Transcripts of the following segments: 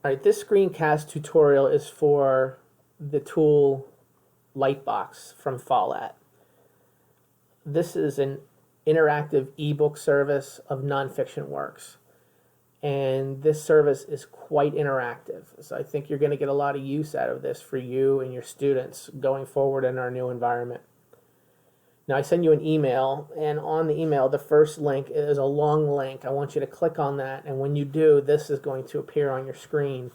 All right, this screencast tutorial is for the tool Lightbox from Follett. This is an interactive ebook service of nonfiction works. And this service is quite interactive. So I think you're going to get a lot of use out of this for you and your students going forward in our new environment. Now I send you an email, and on the email the first link is a long link. I want you to click on that, and when you do, this is going to appear on your screen.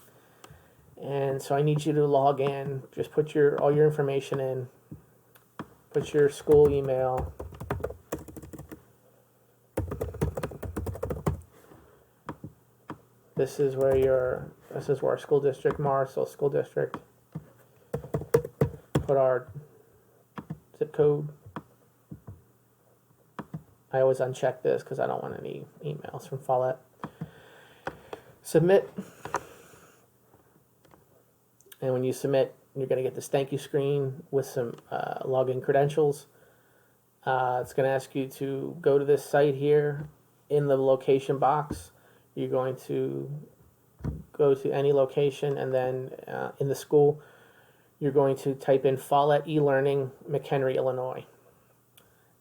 And so I need you to log in. Just put all your information in. Put your school email. This is where our school district, Marsville School District. Put our zip code. I always uncheck this because I don't want any emails from Follett. Submit. And when you submit, you're going to get this thank you screen with some login credentials. It's going to ask you to go to this site here. In the location box, you're going to go to any location, and then in the school, you're going to type in Follett eLearning, McHenry, Illinois,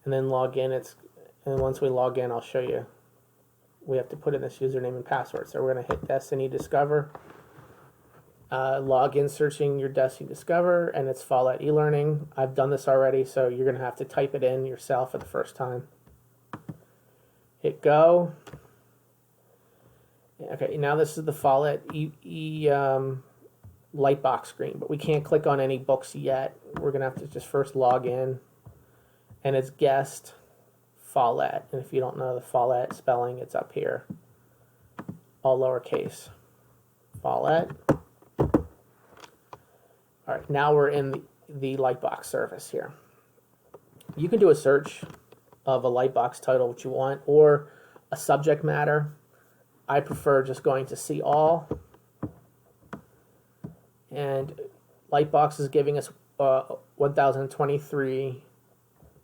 and then log in. And once we log in, I'll show you. We have to put in this username and password. So we're going to hit Destiny Discover. Log in searching your Destiny Discover, and it's Follett eLearning. I've done this already, so you're going to have to type it in yourself for the first time. Hit go. Okay, now this is the Follett Lightbox screen, but we can't click on any books yet. We're going to have to just first log in, and it's guest Follett. And if you don't know the Follett spelling, it's up here, all lowercase. Follett. All right, now we're in the Lightbox service here. You can do a search of a Lightbox title, which you want, or a subject matter. I prefer just going to see all. And Lightbox is giving us 1,023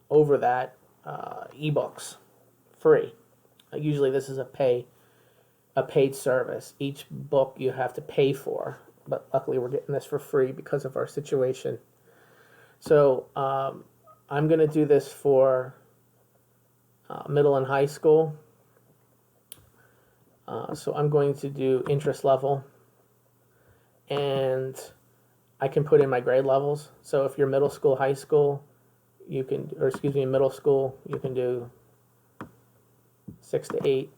over that ebooks free. Usually this is a paid service. Each book you have to pay for, but luckily we're getting this for free because of our situation. So I'm going to do this for middle and high school. So I'm going to do interest level, and I can put in my grade levels. So if you're middle school, high school, you can, or excuse me, middle school, you can do 6 to 8.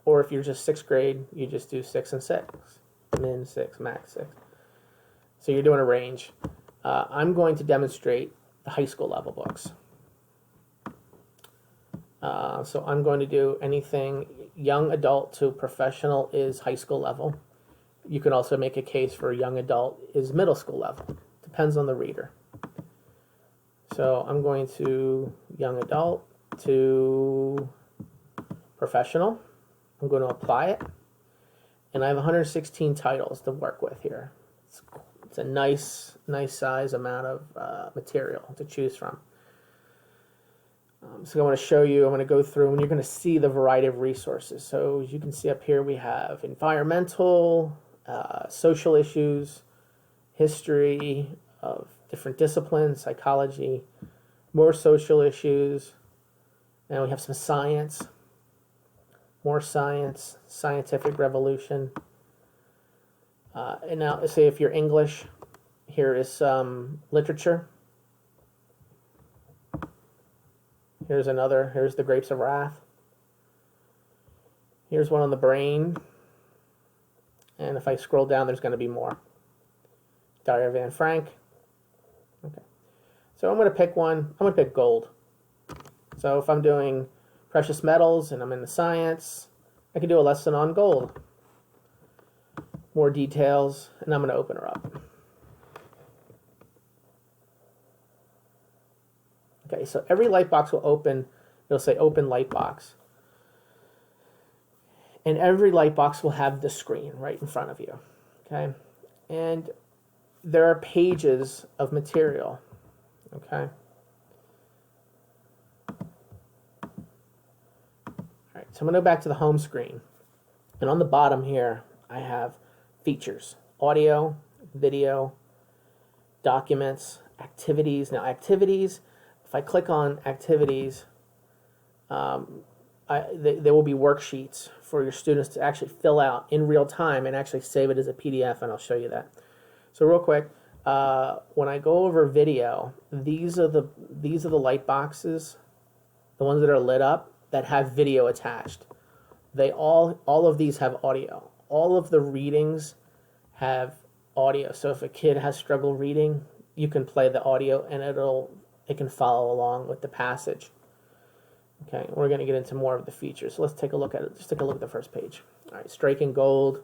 Or if you're just 6th grade, you just do 6 and 6, min 6, max 6. So you're doing a range. I'm going to demonstrate the high school level books. So I'm going to do anything young adult to professional is high school level. You can also make a case for young adult is middle school level. Depends on the reader. So I'm going to young adult to professional. I'm going to apply it. And I have 116 titles to work with here. It's a nice size amount of material to choose from. So I want to show you, I'm going to go through, and you're going to see the variety of resources. So as you can see up here, we have environmental, social issues, history of different disciplines, psychology, more social issues, and we have some science, more science, scientific revolution. And now, say if you're English, here is some literature. Here's another. Here's The Grapes of Wrath. Here's one on the brain. And if I scroll down, there's going to be more. Diary of Anne Frank. Okay. So I'm going to pick one. I'm going to pick gold. So if I'm doing precious metals and I'm in the science, I can do a lesson on gold. More details, and I'm going to open her up. Okay, so every Lightbox will open, it'll say open Lightbox. And every Lightbox will have the screen right in front of you. Okay? And there are pages of material. Okay? Alright, so I'm going to go back to the home screen. And on the bottom here, I have features: audio, video, documents, activities. Now activities, if I click on activities, there will be worksheets for your students to actually fill out in real time and actually save it as a PDF, and I'll show you that. So real quick, when I go over video, these are the light boxes, the ones that are lit up that have video attached. They all of these have audio. All of the readings have audio. So if a kid has struggle reading, you can play the audio and it can follow along with the passage. Okay, we're going to get into more of the features. So let's take a look at it. Just take a look at the first page. All right, striking gold.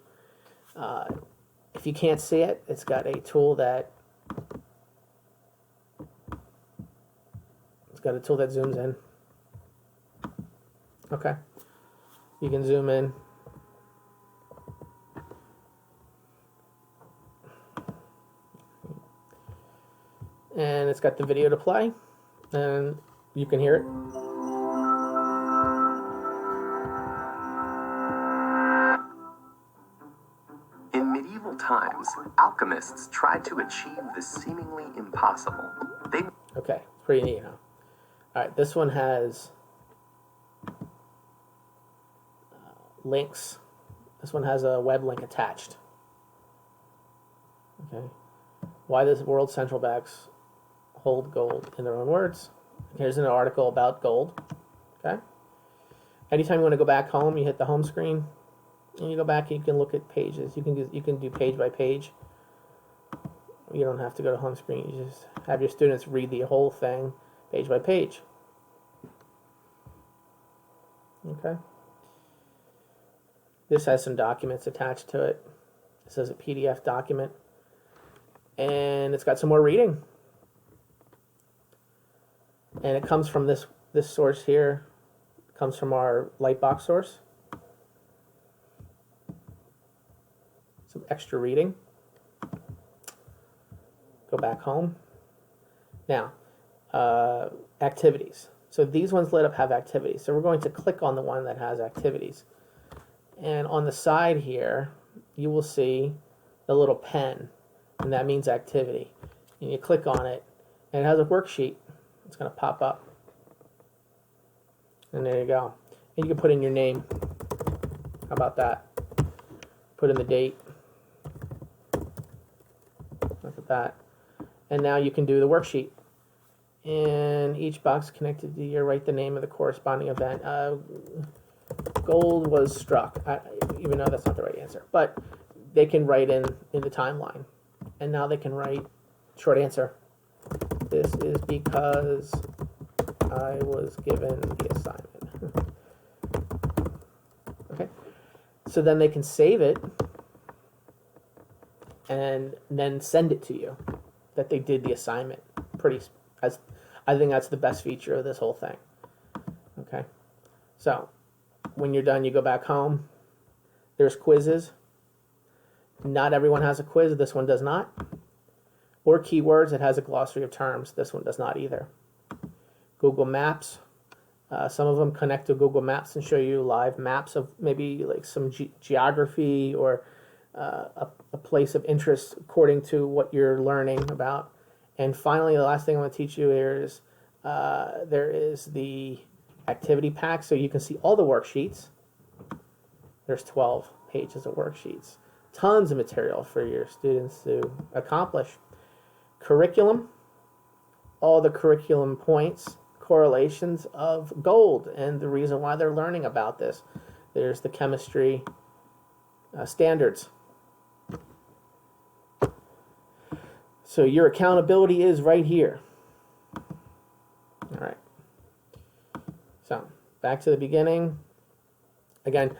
If you can't see it, it's got a tool that zooms in. Okay, you can zoom in. And it's got the video to play, and you can hear it. In medieval times, alchemists tried to achieve the seemingly impossible. Okay, it's pretty neat, huh? All right, this one has links. This one has a web link attached. Okay, why does world central banks hold gold in their own words? Here's an article about gold. Okay, anytime you want to go back home, you hit the home screen, and you go back and you can look at pages. You can do page by page. You don't have to go to home screen. You just have your students read the whole thing page by page. Okay. This has some documents attached to it. This is a PDF document. And it's got some more reading. And it comes from this source here. It comes from our Lightbox source. Some extra reading. Go back home. Now, activities. So these ones lit up have activities. So we're going to click on the one that has activities. And on the side here, you will see the little pen, and that means activity. And you click on it, and it has a worksheet. It's going to pop up. And there you go. And you can put in your name. How about that? Put in the date. Look at that. And now you can do the worksheet. In each box connected to you, write the name of the corresponding event. Gold was struck, even though that's not the right answer. But they can write in the timeline. And now they can write short answer. This is because I was given the assignment. Okay. So then they can save it and then send it to you that they did the assignment. I think that's the best feature of this whole thing. Okay. So when you're done, you go back home. There's quizzes. Not everyone has a quiz. This one does not. Or keywords. It has a glossary of terms. This one does not either. Google Maps. Some of them connect to Google Maps and show you live maps of maybe like some geography or a place of interest according to what you're learning about. And finally, the last thing I'm going to teach you here is there is the activity pack, so you can see all the worksheets. There's 12 pages of worksheets. Tons of material for your students to accomplish. Curriculum, all the curriculum points, correlations of gold, and the reason why they're learning about this. There's the chemistry standards. So your accountability is right here. All right. So back to the beginning. Again,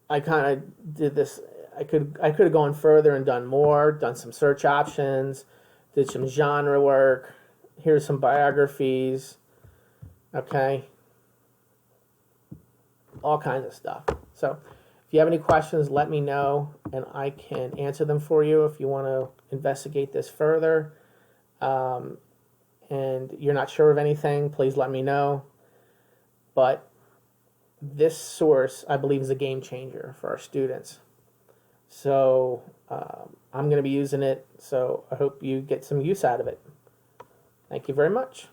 I kind of did this. I could have gone further and done more. Done some search options. Did some genre work. Here's some biographies. Okay. All kinds of stuff. So if you have any questions, let me know, and I can answer them for you if you want to investigate this further. And you're not sure of anything, please let me know. But this source, I believe, is a game changer for our students. So I'm going to be using it, so I hope you get some use out of it. Thank you very much.